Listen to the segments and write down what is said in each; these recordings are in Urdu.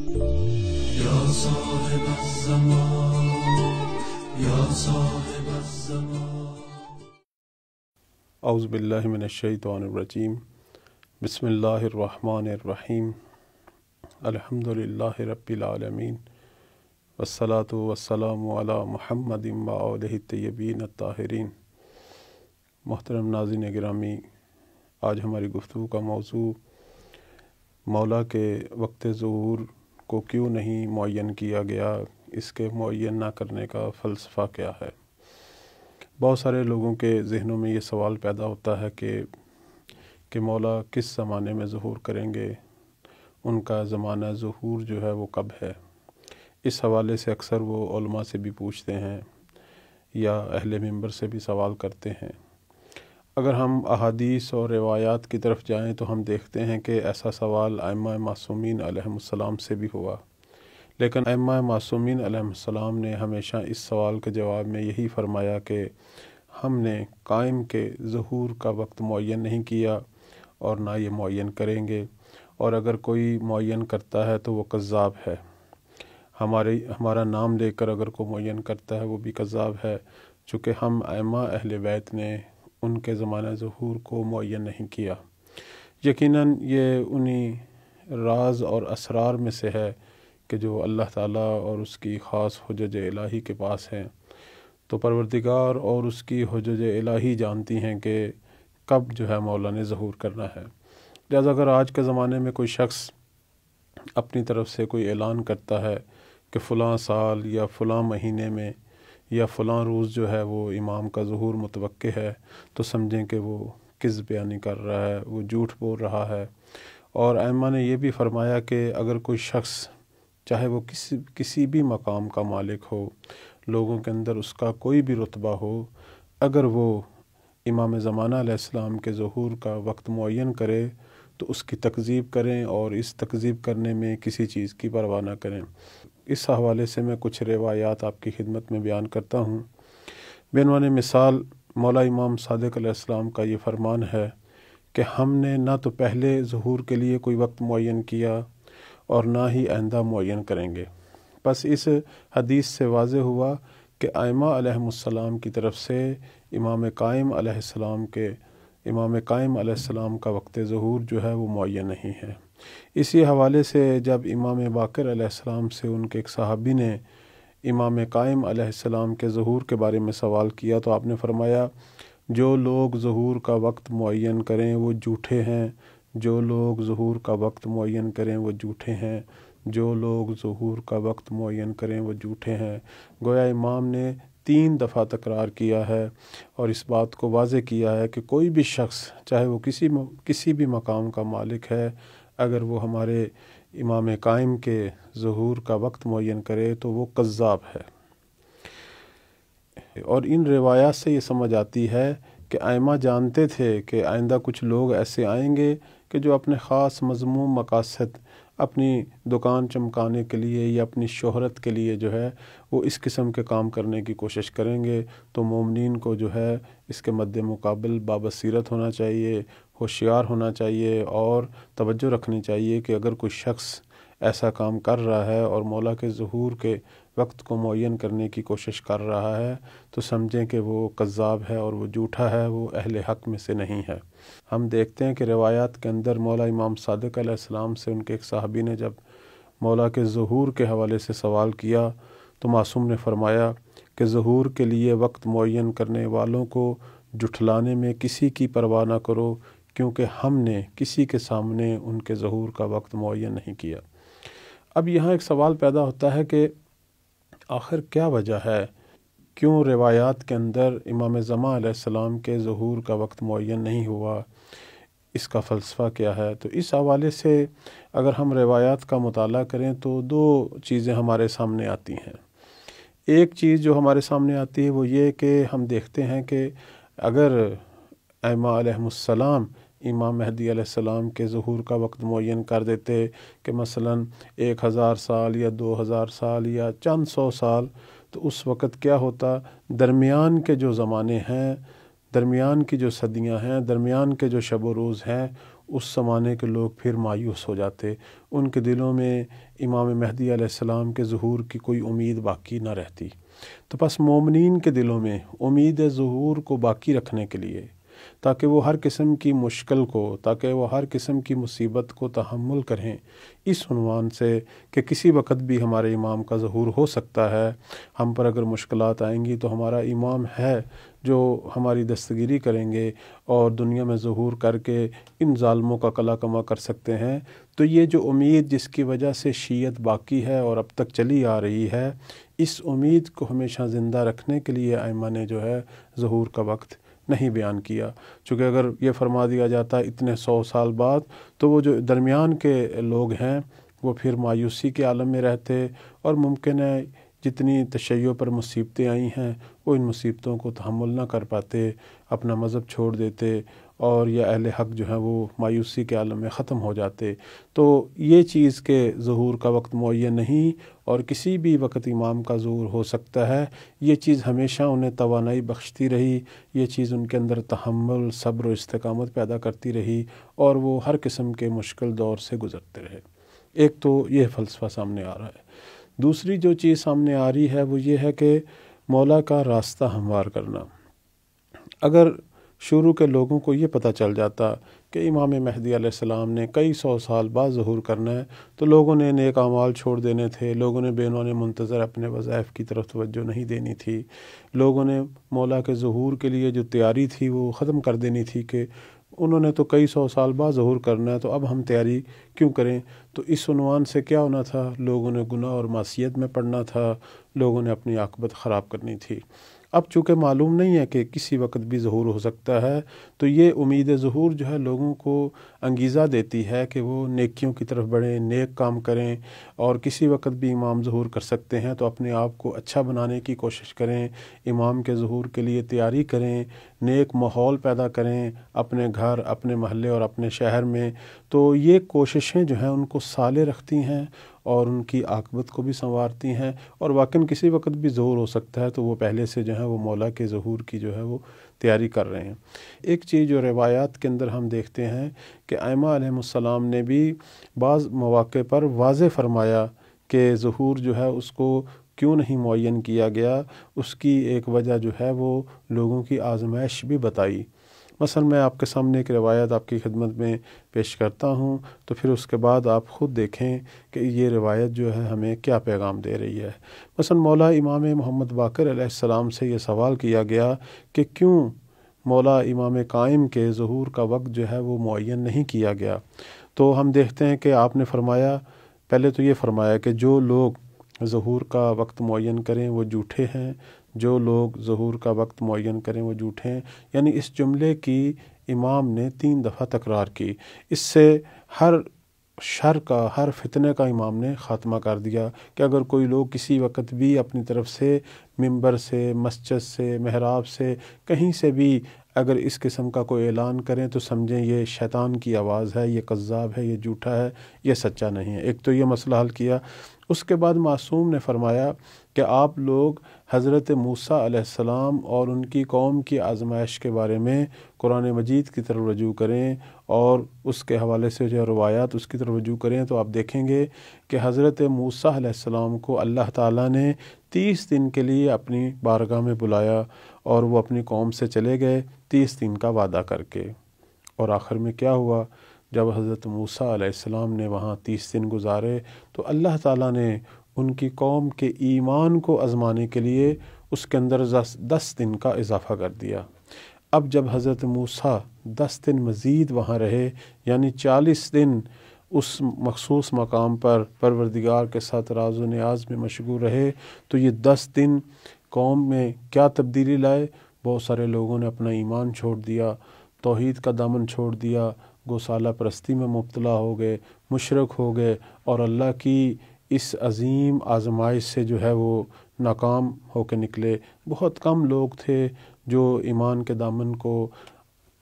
یا صاحب الزمان یا صاحب الزمان۔ اعوذ باللہ من الشیطان الرجیم، بسم اللہ الرحمن الرحیم، الحمد للہ رب العالمین، والصلاة والسلام علی محمد وآلہ الطیبین الطاہرین۔ محترم ناظرین گرامی، آج ہماری گفتگو کا موضوع مولا کے وقت ظہور کو کیوں نہیں معین کیا گیا، اس کے معین نہ کرنے کا فلسفہ کیا ہے۔ بہت سارے لوگوں کے ذہنوں میں یہ سوال پیدا ہوتا ہے کہ مولا کس زمانے میں ظہور کریں گے، ان کا زمانہ ظہور جو ہے وہ کب ہے۔ اس حوالے سے اکثر وہ علماء سے بھی پوچھتے ہیں یا اہل منبر سے بھی سوال کرتے ہیں۔ اگر ہم احادیث اور روایات کی طرف جائیں تو ہم دیکھتے ہیں کہ ایسا سوال ائمہ معصومین علیہم السلام سے بھی ہوا، لیکن ائمہ معصومین علیہم السلام نے ہمیشہ اس سوال کے جواب میں یہی فرمایا کہ ہم نے قائم کے ظہور کا وقت معین نہیں کیا اور نہ یہ معین کریں گے، اور اگر کوئی معین کرتا ہے تو وہ کذاب ہے۔ ہمارا نام لے کر اگر کوئی معین کرتا ہے وہ بھی کذاب ہے، چونکہ ہم ائمہ اہل بیت نے ان کے زمانہ ظہور کو معین نہیں کیا۔ یقیناً یہ انہی راز اور اسرار میں سے ہے کہ جو اللہ تعالیٰ اور اس کی خاص حجج الہی کے پاس ہیں، تو پروردگار اور اس کی حجج الہی جانتی ہیں کہ کب جو ہے مولا نے ظہور کرنا ہے۔ لہذا اگر آج کے زمانے میں کوئی شخص اپنی طرف سے کوئی اعلان کرتا ہے کہ فلاں سال یا فلاں مہینے میں یا فلاں روز جو ہے وہ امام کا ظہور متوقع ہے، تو سمجھیں کہ وہ کذب بیانی کر رہا ہے، وہ جھوٹ بول رہا ہے۔ اور ائمہ نے یہ بھی فرمایا کہ اگر کوئی شخص چاہے وہ کسی بھی مقام کا مالک ہو، لوگوں کے اندر اس کا کوئی بھی رتبہ ہو، اگر وہ امام زمانہ علیہ السلام کے ظہور کا وقت معین کرے تو اس کی تکذیب کریں اور اس تکذیب کرنے میں کسی چیز کی پرواہ نہ کریں۔ اس حوالے سے میں کچھ روایات آپ کی خدمت میں بیان کرتا ہوں۔ بعنوان مثال مولا امام صادق علیہ السلام کا یہ فرمان ہے کہ ہم نے نہ تو پہلے ظہور کے لیے کوئی وقت معین کیا اور نہ ہی آئندہ معین کریں گے۔ بس اس حدیث سے واضح ہوا کہ ائمہ علیہم السلام کی طرف سے امام قائم علیہ السلام کا وقت ظہور جو ہے وہ معین نہیں ہے۔ اسی حوالے سے جب امام باقر علیہ السلام سے ان کے ایک صحابی نے امام قائم علیہ السلام کے ظہور کے بارے میں سوال کیا تو آپ نے فرمایا، جو لوگ ظہور کا وقت معین کریں وہ جھوٹے ہیں، جو لوگ ظہور کا وقت معین کریں وہ جھوٹے ہیں، جو لوگ ظہور کا وقت معین کریں وہ جھوٹے ہیں۔ گویا امام نے 3 دفعہ تکرار کیا ہے اور اس بات کو واضح کیا ہے کہ کوئی بھی شخص چاہے وہ کسی بھی مقام کا مالک ہے، اگر وہ ہمارے امام قائم کے ظہور کا وقت معین کرے تو وہ کذاب ہے۔ اور ان روایات سے یہ سمجھ آتی ہے کہ ائمہ جانتے تھے کہ آئندہ کچھ لوگ ایسے آئیں گے کہ جو اپنے خاص مذموم مقاصد، اپنی دکان چمکانے کے لیے یا اپنی شہرت کے لیے جو ہے وہ اس قسم کے کام کرنے کی کوشش کریں گے، تو مومنین کو جو ہے اس کے مد مقابل بابصیرت ہونا چاہیے، ہوشیار ہونا چاہیے اور توجہ رکھنی چاہیے کہ اگر کوئی شخص ایسا کام کر رہا ہے اور مولا کے ظہور کے وقت کو معین کرنے کی کوشش کر رہا ہے تو سمجھیں کہ وہ کذاب ہے اور وہ جھوٹا ہے، وہ اہل حق میں سے نہیں ہے۔ ہم دیکھتے ہیں کہ روایات کے اندر مولا امام صادق علیہ السلام سے ان کے ایک صحابی نے جب مولا کے ظہور کے حوالے سے سوال کیا تو معصوم نے فرمایا کہ ظہور کے لیے وقت معین کرنے والوں کو جھٹلانے میں کسی کی پرواہ نہ کرو، کیونکہ ہم نے کسی کے سامنے ان کے ظہور کا وقت معین نہیں کیا۔ اب یہاں ایک سوال پیدا ہوتا ہے کہ آخر کیا وجہ ہے، کیوں روایات کے اندر امام زمان علیہ السلام کے ظہور کا وقت معین نہیں ہوا، اس کا فلسفہ کیا ہے؟ تو اس حوالے سے اگر ہم روایات کا مطالعہ کریں تو 2 چیزیں ہمارے سامنے آتی ہیں۔ ایک چیز جو ہمارے سامنے آتی ہے وہ یہ کہ ہم دیکھتے ہیں کہ اگر ائمہ علیہم السلام امام مہدی علیہ السلام کے ظہور کا وقت معین کر دیتے کہ مثلاً 1000 سال یا 2000 سال یا چند 100 سال، تو اس وقت کیا ہوتا، درمیان کے جو زمانے ہیں، درمیان کی جو صدیاں ہیں، درمیان کے جو شب و روز ہیں، اس زمانے کے لوگ پھر مایوس ہو جاتے، ان کے دلوں میں امام مہدی علیہ السلام کے ظہور کی کوئی امید باقی نہ رہتی۔ تو بس مومنین کے دلوں میں امید ظہور کو باقی رکھنے کے لیے، تاکہ وہ ہر قسم کی مشکل کو، تاکہ وہ ہر قسم کی مصیبت کو تحمل کریں، اس عنوان سے کہ کسی وقت بھی ہمارے امام کا ظہور ہو سکتا ہے، ہم پر اگر مشکلات آئیں گی تو ہمارا امام ہے جو ہماری دستگیری کریں گے اور دنیا میں ظہور کر کے ان ظالموں کا قلع کما کر سکتے ہیں۔ تو یہ جو امید جس کی وجہ سے شیعت باقی ہے اور اب تک چلی آ رہی ہے، اس امید کو ہمیشہ زندہ رکھنے کے لیے ائمہ نے جو ہے ظہور کا وقت نہیں بیان کیا، چونکہ اگر یہ فرما دیا جاتا اتنے 100 سال بعد تو وہ جو درمیان کے لوگ ہیں وہ پھر مایوسی کے عالم میں رہتے، اور ممکن ہے جتنی تشیع پر مصیبتیں آئی ہیں وہ ان مصیبتوں کو تحمل نہ کر پاتے، اپنا مذہب چھوڑ دیتے، اور یہ اہل حق جو ہیں وہ مایوسی کے عالم میں ختم ہو جاتے۔ تو یہ چیز کہ ظہور کا وقت معین نہیں اور کسی بھی وقت امام کا ظہور ہو سکتا ہے، یہ چیز ہمیشہ انہیں توانائی بخشتی رہی، یہ چیز ان کے اندر تحمل، صبر و استقامت پیدا کرتی رہی، اور وہ ہر قسم کے مشکل دور سے گزرتے رہے۔ ایک تو یہ فلسفہ سامنے آ رہا ہے۔ دوسری جو چیز سامنے آ رہی ہے وہ یہ ہے کہ مولا کا راستہ ہموار کرنا۔ اگر شروع کے لوگوں کو یہ پتہ چل جاتا کہ امام مہدی علیہ السلام نے کئی 100 سال بعد ظہور کرنا ہے، تو لوگوں نے نیک اعمال چھوڑ دینے تھے، لوگوں نے بینون منتظر اپنے وظائف کی طرف توجہ نہیں دینی تھی، لوگوں نے مولا کے ظہور کے لیے جو تیاری تھی وہ ختم کر دینی تھی کہ انہوں نے تو کئی 100 سال بعد ظہور کرنا ہے تو اب ہم تیاری کیوں کریں۔ تو اس عنوان سے کیا ہونا تھا، لوگوں نے گناہ اور معصیت میں پڑنا تھا، لوگوں نے اپنی عاقبت خراب کرنی تھی۔ اب چونکہ معلوم نہیں ہے کہ کسی وقت بھی ظہور ہو سکتا ہے، تو یہ امید ظہور جو ہے لوگوں کو انگیزہ دیتی ہے کہ وہ نیکیوں کی طرف بڑھیں، نیک کام کریں، اور کسی وقت بھی امام ظہور کر سکتے ہیں تو اپنے آپ کو اچھا بنانے کی کوشش کریں، امام کے ظہور کے لیے تیاری کریں، نیک ماحول پیدا کریں اپنے گھر، اپنے محلے اور اپنے شہر میں۔ تو یہ کوششیں جو ہیں ان کو صالح رکھتی ہیں اور ان کی عاقبت کو بھی سنوارتی ہیں، اور واقعاً کسی وقت بھی ظہور ہو سکتا ہے تو وہ پہلے سے جو ہے وہ مولا کے ظہور کی جو ہے وہ تیاری کر رہے ہیں۔ ایک چیز جو روایات کے اندر ہم دیکھتے ہیں کہ ائمہ علیہم السلام نے بھی بعض مواقع پر واضح فرمایا کہ ظہور جو ہے اس کو کیوں نہیں معین کیا گیا، اس کی ایک وجہ جو ہے وہ لوگوں کی آزمائش بھی بتائی۔ مثلا میں آپ کے سامنے ایک روایت آپ کی خدمت میں پیش کرتا ہوں، تو پھر اس کے بعد آپ خود دیکھیں کہ یہ روایت جو ہے ہمیں کیا پیغام دے رہی ہے۔ مثلا مولا امام محمد باقر علیہ السلام سے یہ سوال کیا گیا کہ کیوں مولا امام قائم کے ظہور کا وقت جو ہے وہ معین نہیں کیا گیا، تو ہم دیکھتے ہیں کہ آپ نے فرمایا، پہلے تو یہ فرمایا کہ جو لوگ ظہور کا وقت معین کریں وہ جھوٹے ہیں، جو لوگ ظہور کا وقت معین کریں وہ جھوٹے ہیں۔ یعنی اس جملے کی امام نے 3 دفعہ تکرار کی، اس سے ہر شر کا، ہر فتنے کا امام نے خاتمہ کر دیا کہ اگر کوئی لوگ کسی وقت بھی اپنی طرف سے منبر سے، مسجد سے، محراب سے، کہیں سے بھی اگر اس قسم کا کوئی اعلان کریں تو سمجھیں یہ شیطان کی آواز ہے، یہ کذاب ہے، یہ جھوٹا ہے، یہ سچا نہیں ہے۔ ایک تو یہ مسئلہ حل کیا۔ اس کے بعد معصوم نے فرمایا کہ آپ لوگ حضرت موسیٰ علیہ السلام اور ان کی قوم کی آزمائش کے بارے میں قرآن مجید کی طرف رجوع کریں اور اس کے حوالے سے جو روایات اس کی طرف رجوع کریں، تو آپ دیکھیں گے کہ حضرت موسیٰ علیہ السلام کو اللہ تعالیٰ نے 30 دن کے لیے اپنی بارگاہ میں بلایا اور وہ اپنی قوم سے چلے گئے 30 دن کا وعدہ کر کے، اور آخر میں کیا ہوا، جب حضرت موسیٰ علیہ السلام نے وہاں 30 دن گزارے تو اللہ تعالیٰ نے ان کی قوم کے ایمان کو آزمانے کے لیے اس کے اندر 10 دن کا اضافہ کر دیا۔ اب جب حضرت موسیٰ 10 دن مزید وہاں رہے، یعنی 40 دن اس مخصوص مقام پر پروردگار کے ساتھ راز و نیاز میں مشغول رہے، تو یہ 10 دن قوم میں کیا تبدیلی لائے؟ بہت سارے لوگوں نے اپنا ایمان چھوڑ دیا، توحید کا دامن چھوڑ دیا، گوسالہ پرستی میں مبتلا ہو گئے، مشرک ہو گئے، اور اللہ کی اس عظیم آزمائش سے جو ہے وہ ناکام ہو کے نکلے۔ بہت کم لوگ تھے جو ایمان کے دامن کو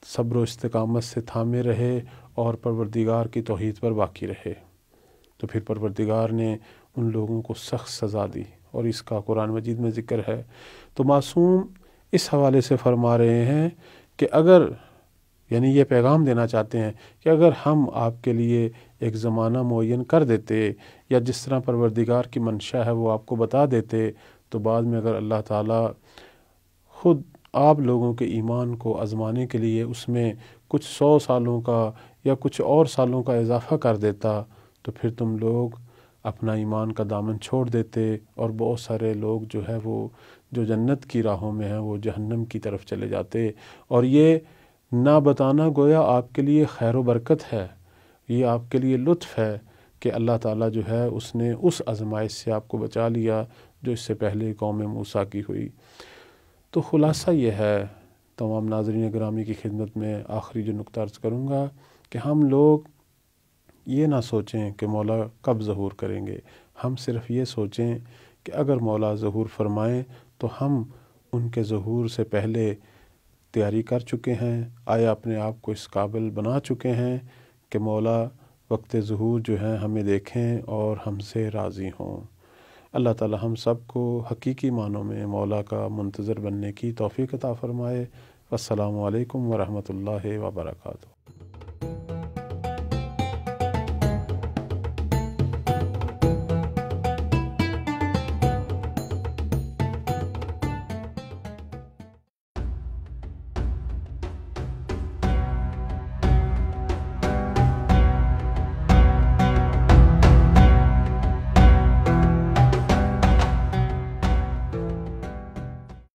صبر و استقامت سے تھامے رہے اور پروردگار کی توحید پر باقی رہے۔ تو پھر پروردگار نے ان لوگوں کو سخت سزا دی، اور اس کا قرآن مجید میں ذکر ہے۔ تو معصوم اس حوالے سے فرما رہے ہیں کہ اگر یعنی یہ پیغام دینا چاہتے ہیں کہ اگر ہم آپ کے لیے ایک زمانہ معین کر دیتے یا جس طرح پروردگار کی منشا ہے وہ آپ کو بتا دیتے، تو بعد میں اگر اللہ تعالیٰ خود آپ لوگوں کے ایمان کو آزمانے کے لیے اس میں کچھ 100 سالوں کا یا کچھ اور سالوں کا اضافہ کر دیتا، تو پھر تم لوگ اپنا ایمان کا دامن چھوڑ دیتے، اور بہت سارے لوگ جو ہے وہ جو جنت کی راہوں میں ہیں وہ جہنم کی طرف چلے جاتے۔ اور یہ نہ بتانا گویا آپ کے لیے خیر و برکت ہے، یہ آپ کے لیے لطف ہے کہ اللہ تعالیٰ جو ہے اس نے اس آزمائش سے آپ کو بچا لیا جو اس سے پہلے قوم موسیٰ کی ہوئی۔ تو خلاصہ یہ ہے، تمام ناظرین گرامی کی خدمت میں آخری جو نقطہ عرض کروں گا کہ ہم لوگ یہ نہ سوچیں کہ مولا کب ظہور کریں گے، ہم صرف یہ سوچیں کہ اگر مولا ظہور فرمائیں تو ہم ان کے ظہور سے پہلے تیاری کر چکے ہیں، آیا اپنے آپ کو اس قابل بنا چکے ہیں کہ مولا وقت ظہور جو ہے ہمیں دیکھیں اور ہم سے راضی ہوں۔ اللہ تعالی ہم سب کو حقیقی معنوں میں مولا کا منتظر بننے کی توفیق عطا فرمائے۔ السلام علیکم ورحمۃ اللہ وبرکاتہ۔